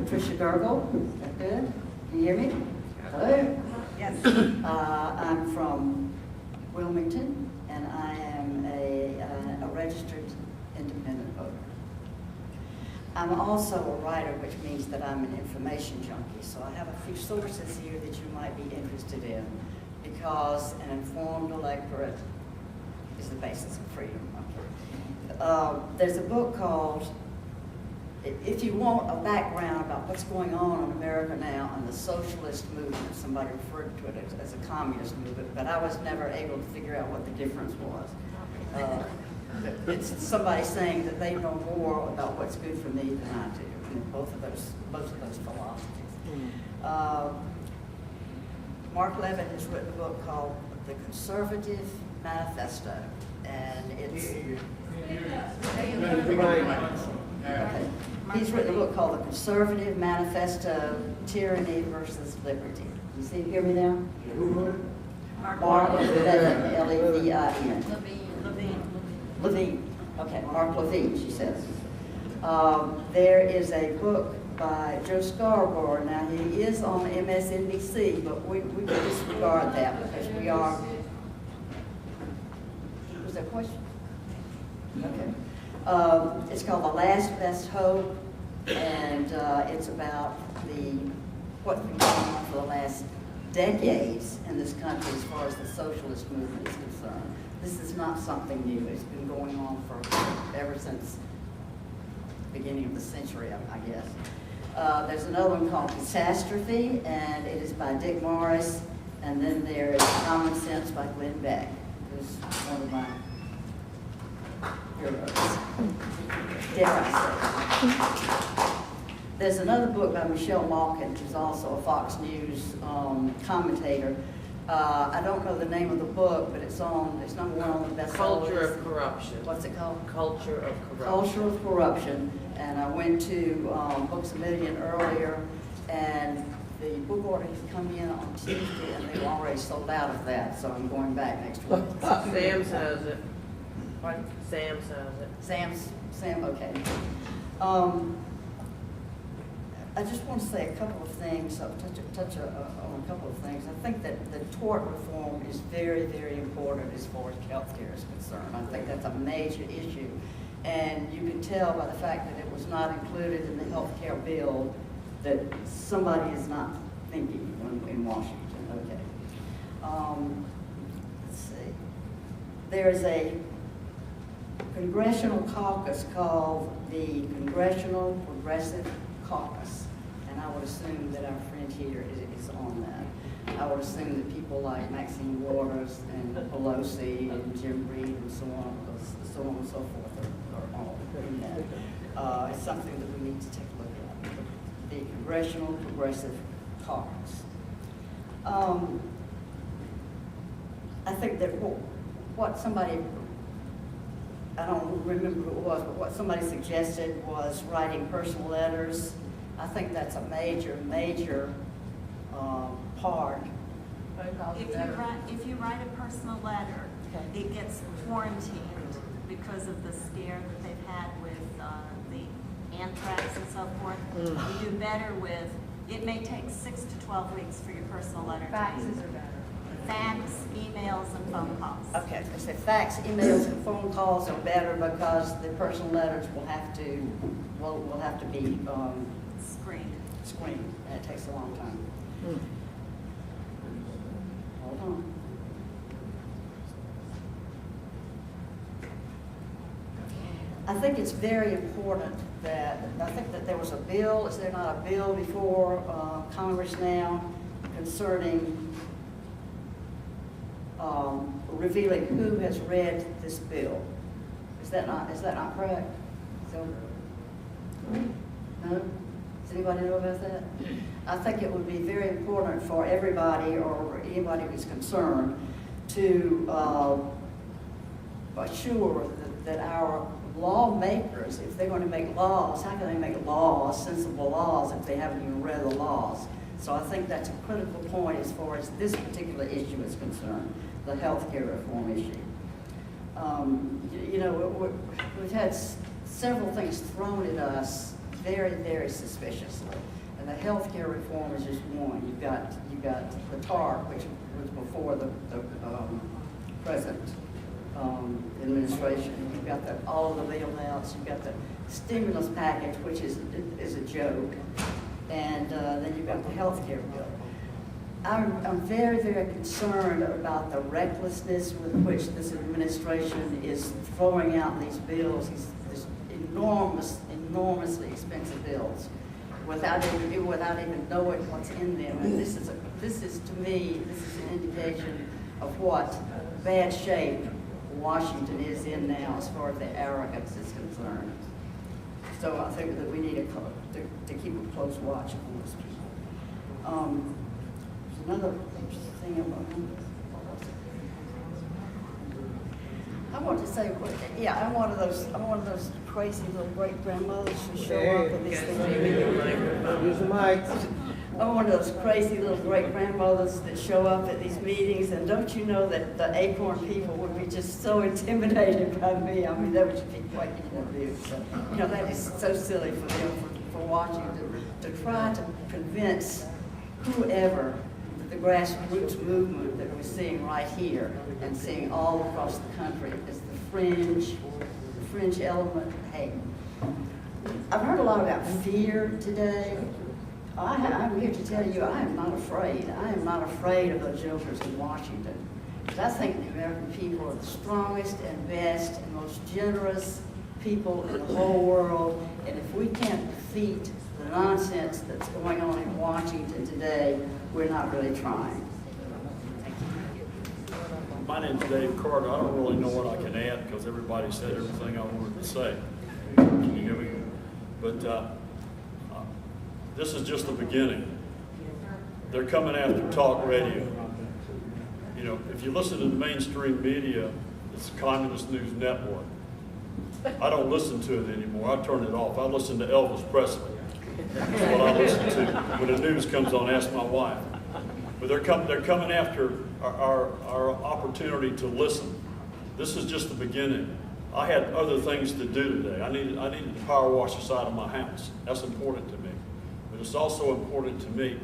Patricia Gergel. Is that good? Can you hear me? Hello? Yes. I'm from Wilmington, and I am a registered independent voter. I'm also a writer, which means that I'm an information junkie. So I have a few sources here that you might be interested in, because an informed electorate is the basis of freedom. There's a book called, if you want a background about what's going on in America now and the socialist movement, somebody referred to it as a communist movement, but I was never able to figure out what the difference was. It's somebody saying that they know more about what's good for me than I do, in both of those philosophies. Mark Levin has written a book called The Conservative Manifesto, and it's... Okay. He's written a book called The Conservative Manifesto, Tyranny versus Liberty. You hear me now? Mark Levin, L-E-V-I-N. Levine. Okay, Mark Levine, she says. There is a book by Joe Scarborough. Now, he is on MSNBC, but we can disregard that because we are... Was there a question? Okay. It's called The Last Best Hope, and it's about what's been going on for the last decades in this country as far as the socialist movement is concerned. This is not something new. It's been going on ever since the beginning of the century, I guess. There's another one called Catastrophe, and it is by Dick Morris, and then there is Common Sense by Glenn Beck, who's one of my heroes, dare I say. There's another book by Michelle Malkin, who's also a Fox News commentator. I don't know the name of the book, but it's number one on the best Culture of Corruption. What's it called? Culture of Corruption. Culture of Corruption. And I went to Books A Million earlier, and the book order has come in on Tuesday, and they've already sold out of that, so I'm going back next week. Sam says it. Pardon? Sam says it. Sam, okay. I just want to say a couple of things, touch on a couple of things. I think that the tort reform is very, very important as far as health care is concerned. I think that's a major issue. And you can tell by the fact that it was not included in the health care bill that somebody is not thinking in Washington. Okay. Let's see. There is a congressional caucus called the Congressional Progressive Caucus, and I would assume that our friend here is on that. I would assume that people like Maxine Waters and Pelosi and Jim Reed and so on and so forth are all in that. It's something that we need to take a look at. The Congressional Progressive Caucus. I think that what somebody, I don't remember who it was, but what somebody suggested was writing personal letters. I think that's a major part. If you write a personal letter, Okay. it gets quarantined because of the scare that they've had with the anthrax and so forth. You do better with, it may take 6 to 12 weeks for your personal letter. Faxes are better. Fax, emails, and phone calls. Okay, I said fax, emails, and phone calls are better because the personal letters will have to be screened, and it takes a long time. Hold on. I think it's very important I think that there was a bill, is there not a bill before Congress now concerning revealing who has read this bill? Is that not correct? So, no? Does anybody know about that? I think it would be very important for everybody or anybody who's concerned to assure that our lawmakers, if they're going to make laws, how can they make laws, sensible laws, if they haven't even read the laws? So I think that's a critical point as far as this particular issue is concerned, the health care reform issue. You know, we've had several things thrown at us very, very suspiciously. And the healthcare reform is just one. You've got the TARP, which was before the present administration. You've got all of the bailouts. You've got the stimulus package, which is a joke, and then you've got the healthcare bill. I'm very, very concerned about the recklessness with which this administration is throwing out these bills, these enormously expensive bills, without even knowing what's in them. And this is to me an indication of what bad shape Washington is in now as far as the arrogance is concerned. So I think that we need to keep a close watch on those people. Another thing I want to say, yeah, I'm one of those crazy little great grandmothers who show up at these things. Use the mic. I'm one of those crazy little great grandmothers that show up at these meetings, and don't you know that the Acorn people would be just so intimidated by me? I mean, that would just be quite interview. So, you know, that is so silly for them, for Washington to try to convince whoever that the grassroots movement that we're seeing right here and seeing all across the country is the fringe element of Hagan. I've heard a lot about fear today. I'm here to tell you I am not afraid. I am not afraid of those jokers in Washington. Because I think the American people are the strongest and best and most generous people in the whole world. And if we can't defeat the nonsense that's going on in Washington today, we're not really trying. My name's Dave Carter. I don't really know what I can add because everybody said everything I wanted to say. Can you hear me? But this is just the beginning. They're coming after talk radio. You know, if you listen to the mainstream media, it's the Communist News Network. I don't listen to it anymore. I turn it off. I listen to Elvis Presley. That's what I listen to when the news comes on. Ask my wife. But they're coming after our opportunity to listen. This is just the beginning. I had other things to do today. I needed to power wash the side of my house. That's important to me. But it's also important to me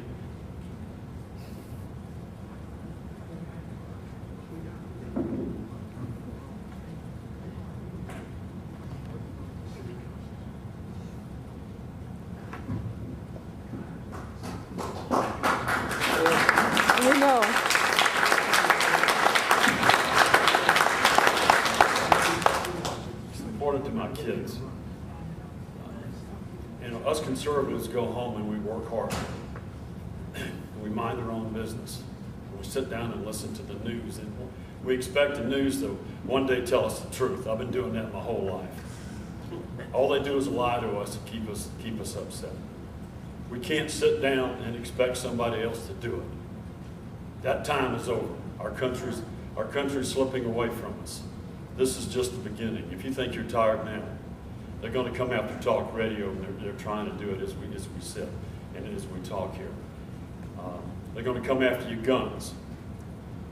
to my kids. You know, us conservatives go home and we work hard. We mind our own business. We sit down and listen to the news. And we expect the news to one day tell us the truth. I've been doing that my whole life. All they do is lie to us to keep us upset. We can't sit down and expect somebody else to do it. That time is over. Our country's slipping away from us. This is just the beginning. If you think you're tired now, they're going to come after talk radio, and they're trying to do it as we sit and as we talk here. They're going to come after your guns.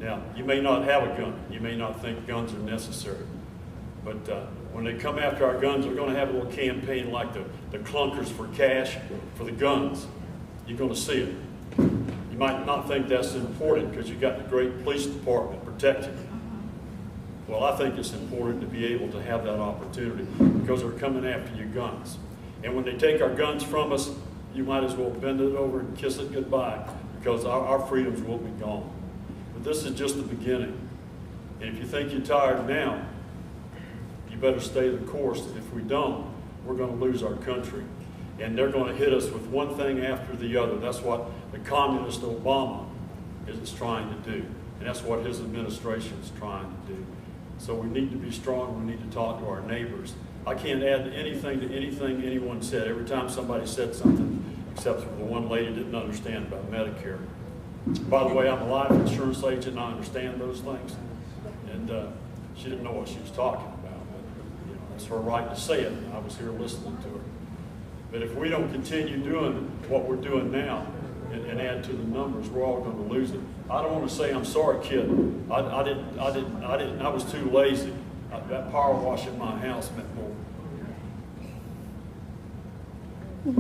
Now, you may not have a gun. You may not think guns are necessary. But when they come after our guns, they're going to have a little campaign like the clunkers for cash for the guns. You're going to see it. You might not think that's important because you've got the great police department protecting you. Well, I think it's important to be able to have that opportunity because they're coming after your guns. And when they take our guns from us, you might as well bend it over and kiss it goodbye because our freedoms will be gone. But this is just the beginning. And if you think you're tired now, you better stay the course. If we don't, we're going to lose our country. And they're going to hit us with one thing after the other. That's what the communist Obama is trying to do. And that's what his administration is trying to do. So we need to be strong. We need to talk to our neighbors. I can't add anything to anything anyone said. Every time somebody said something, except for the one lady didn't understand about Medicare. By the way, I'm a life insurance agent and I understand those things. And she didn't know what she was talking about. But, you know, it's her right to say it. And I was here listening to her. But if we don't continue doing what we're doing now and add to the numbers, we're all going to lose it. I don't want to say I'm sorry, kid. I was too lazy. That power wash in my house meant more. I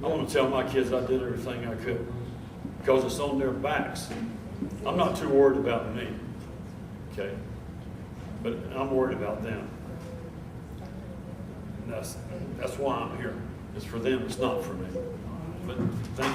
want to tell my kids I did everything I could because it's on their backs. I'm not too worried about me, okay? But I'm worried about them. And that's why I'm here. It's for them, it's not for me. But thank